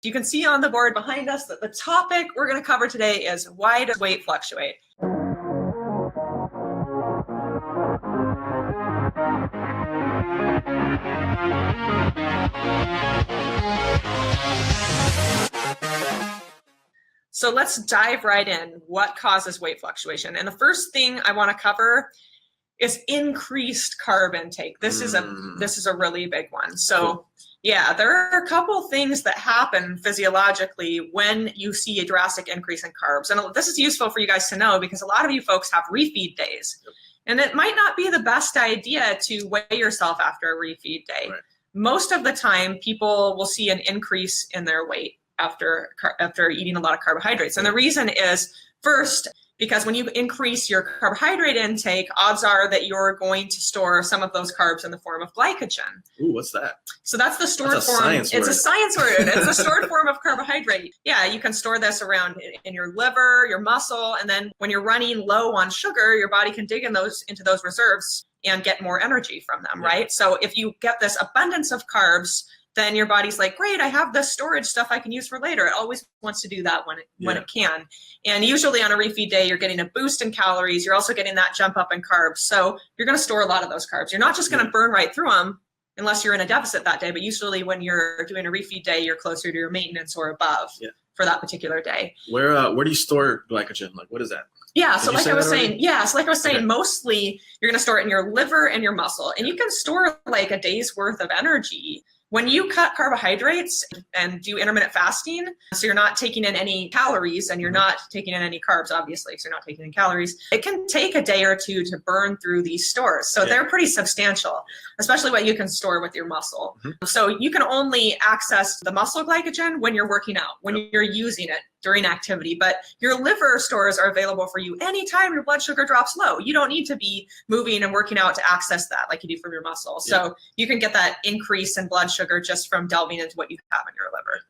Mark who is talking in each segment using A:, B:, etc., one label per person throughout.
A: You can see on the board behind us that the topic we're going to cover today is why does weight fluctuate? So let's dive right in. What causes weight fluctuation? And the first thing I want to cover is increased carb intake. This is a really big one. So cool. Yeah, there are a couple things that happen physiologically when you see a drastic increase in carbs. And this is useful for you guys to know because a lot of you folks have refeed days. Yep. And it might not be the best idea to weigh yourself after a refeed day. Right. Most of the time, people will see an increase in their weight after eating a lot of carbohydrates. And the reason is, first, because when you increase your carbohydrate intake, odds are that you're going to store some of those carbs in the form of glycogen.
B: Ooh, what's that?
A: So that's the stored form. It's a science word. It's a stored form of carbohydrate. Yeah, you can store this around in your liver, your muscle, and then when you're running low on sugar, your body can dig into those reserves and get more energy from them, right? So if you get this abundance of carbs, then your body's like, great, I have this storage stuff I can use for later. It always wants to do that when it can. And usually on a refeed day, you're getting a boost in calories. You're also getting that jump up in carbs. So you're going to store a lot of those carbs. You're not just going to burn right through them unless you're in a deficit that day. But usually when you're doing a refeed day, you're closer to your maintenance or above for that particular day.
B: Where do you store glycogen? Like, what is that?
A: Yeah, so like I was saying, mostly you're going to store it in your liver and your muscle. And you can store like a day's worth of energy. When you cut carbohydrates and do intermittent fasting, so you're not taking in any calories and you're not taking in any carbs, obviously, because you're not taking in calories, it can take a day or two to burn through these stores. So they're pretty substantial, especially what you can store with your muscle. So you can only access the muscle glycogen when you're working out, when you're using it during activity, but your liver stores are available for you anytime your blood sugar drops low. You don't need to be moving and working out to access that like you do from your muscle. So you can get that increase in blood sugar just from delving into what you have in your liver.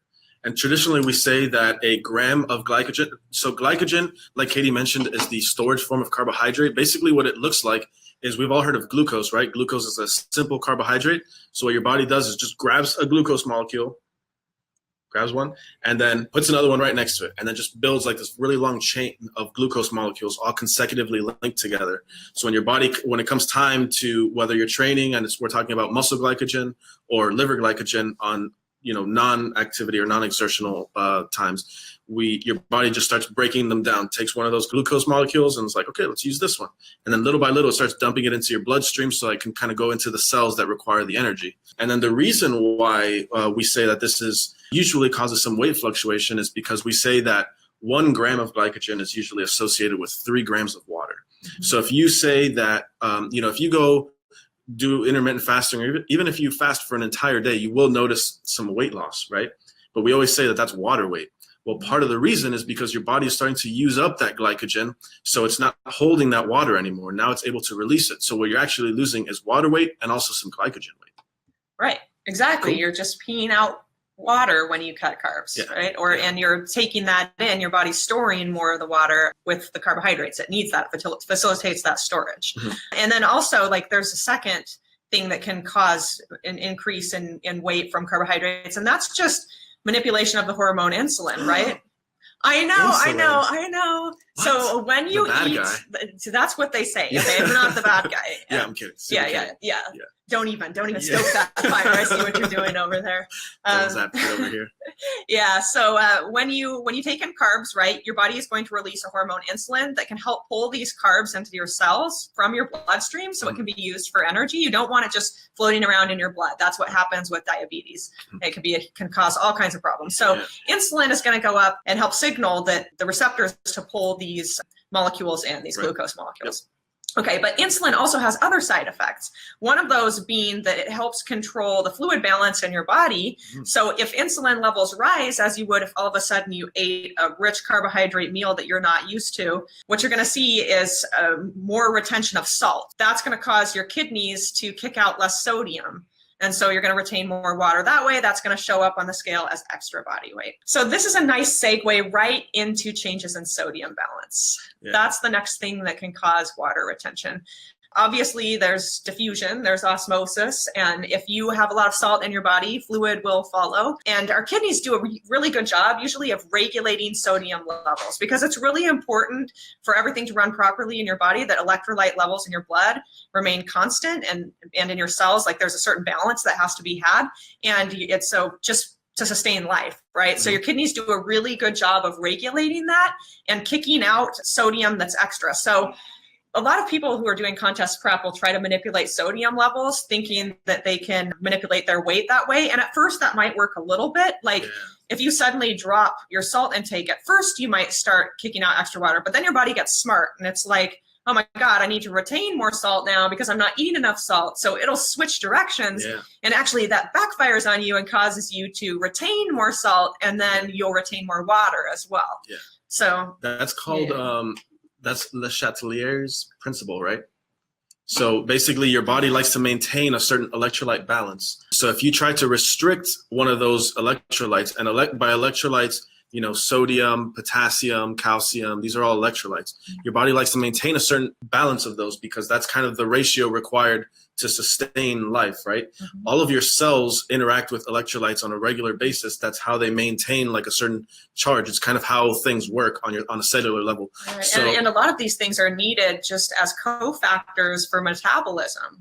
B: And traditionally we say that a gram of glycogen, so glycogen, like Katie mentioned, is the storage form of carbohydrate. Basically what it looks like is, we've all heard of glucose, right? Glucose is a simple carbohydrate. So what your body does is just grabs a glucose molecule, grabs one, and then puts another one right next to it, and then just builds like this really long chain of glucose molecules all consecutively linked together. So when your body, when it comes time to, whether you're training and we're talking about muscle glycogen or liver glycogen on non-activity or non-exertional times, your body just starts breaking them down, takes one of those glucose molecules and it's like, okay, let's use this one. And then little by little, it starts dumping it into your bloodstream so it can kind of go into the cells that require the energy. And then the reason why we say that this is usually causes some weight fluctuation is because we say that 1 gram of glycogen is usually associated with 3 grams of water. So if you say that, if you go do intermittent fasting, or even if you fast for an entire day, you will notice some weight loss, right? But we always say that that's water weight. Well, part of the reason is because your body is starting to use up that glycogen, so it's not holding that water anymore. Now it's able to release it. So what you're actually losing is water weight and also some glycogen weight.
A: Right, exactly. Cool. You're just peeing out water when you cut carbs, right? And you're taking that in, your body's storing more of the water with the carbohydrates. It needs that, facilitates that storage. And then also, like, there's a second thing that can cause an increase in weight from carbohydrates, and that's just manipulation of the hormone insulin, right? I know. What? So when you eat, so that's what they say. Okay, it's not the bad guy.
B: I'm kidding.
A: Yeah. Don't even stoke that fire. I see what you're doing over there.
B: Over here.
A: Yeah. So when you take in carbs, right, your body is going to release a hormone insulin that can help pull these carbs into your cells from your bloodstream, so it can be used for energy. You don't want it just floating around in your blood. That's what happens with diabetes. It can cause all kinds of problems. So insulin is going to go up and help signal that the receptors to pull these molecules in, these glucose molecules. Okay, but insulin also has other side effects. One of those being that it helps control the fluid balance in your body. So if insulin levels rise, as you would if all of a sudden you ate a rich carbohydrate meal that you're not used to, what you're going to see is more retention of salt. That's going to cause your kidneys to kick out less sodium. And so you're going to retain more water that way. That's going to show up on the scale as extra body weight. So this is a nice segue right into changes in sodium balance. That's the next thing that can cause water retention. obviously there's diffusion, there's osmosis, and if you have a lot of salt in your body, fluid will follow. And our kidneys do a really good job usually of regulating sodium levels, because it's really important for everything to run properly in your body that electrolyte levels in your blood remain constant, and in your cells, like there's a certain balance that has to be had. And it's so just to sustain life, right? So your kidneys do a really good job of regulating that and kicking out sodium that's extra. So a lot of people who are doing contest prep will try to manipulate sodium levels, thinking that they can manipulate their weight that way. And at first that might work a little bit. Like if you suddenly drop your salt intake, at first you might start kicking out extra water, but then your body gets smart and it's like, oh my God, I need to retain more salt now because I'm not eating enough salt. So it'll switch directions. And actually that backfires on you and causes you to retain more salt, and then you'll retain more water as well. So
B: that's called, that's Le Chatelier's principle, right? So basically your body likes to maintain a certain electrolyte balance. So if you try to restrict one of those electrolytes, and by electrolytes, you know, sodium, potassium, calcium, these are all electrolytes. Your body likes to maintain a certain balance of those because that's kind of the ratio required to sustain life, right? All of your cells interact with electrolytes on a regular basis. That's how they maintain like a certain charge. It's kind of how things work on a cellular level.
A: Right. So, and a lot of these things are needed just as cofactors for metabolism.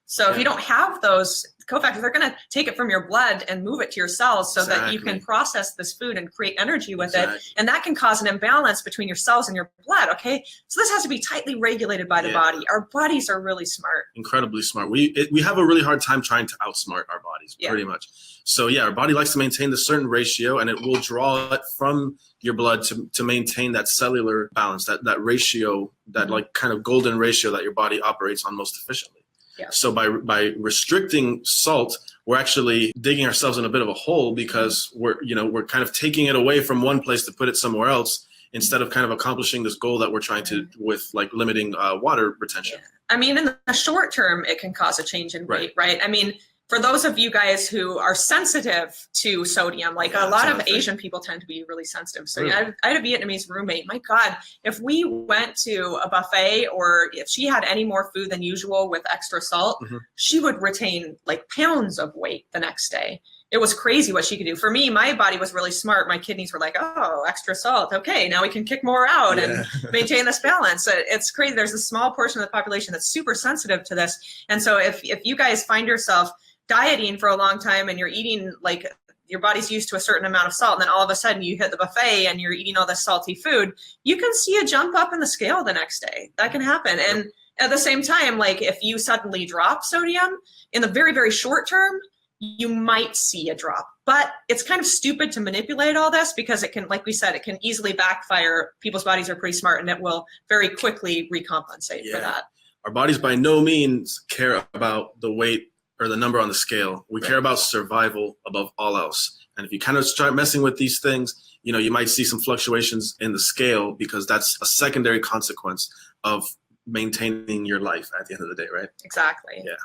A: So if you don't have those cofactors, they're going to take it from your blood and move it to your cells so that you can process this food and create energy with it. And that can cause an imbalance between your cells and your blood. Okay. So this has to be tightly regulated by the body. Our bodies are really smart.
B: Incredibly smart. We have a really hard time trying to outsmart our bodies, pretty much. So yeah, our body likes to maintain the certain ratio, and it will draw it from your blood to maintain that cellular balance, that ratio, that like kind of golden ratio that your body operates on most efficiently. So by restricting salt, we're actually digging ourselves in a bit of a hole, because we're kind of taking it away from one place to put it somewhere else, instead of kind of accomplishing this goal that we're trying to with like limiting water retention.
A: I mean, in the short term, it can cause a change in weight, right? I mean, for those of you guys who are sensitive to sodium, like a lot of Asian people tend to be really sensitive. So I had a Vietnamese roommate. My God, if we went to a buffet, or if she had any more food than usual with extra salt, she would retain like pounds of weight the next day. It was crazy what she could do. For me, my body was really smart. My kidneys were like, oh, extra salt. Okay, now we can kick more out and maintain this balance. It's crazy. There's a small portion of the population that's super sensitive to this. And so if you guys find yourself dieting for a long time and you're eating, like your body's used to a certain amount of salt, and then all of a sudden you hit the buffet and you're eating all this salty food, you can see a jump up in the scale the next day. That can happen. And at the same time, like if you suddenly drop sodium in the very, very short term, you might see a drop. But it's kind of stupid to manipulate all this, because it can, like we said, it can easily backfire. People's bodies are pretty smart, and it will very quickly recompensate for that.
B: Our bodies by no means care about the weight or the number on the scale. We care about survival above all else. And if you kind of start messing with these things, you know, you might see some fluctuations in the scale, because that's a secondary consequence of maintaining your life at the end of the day, right?
A: Exactly.
B: Yeah.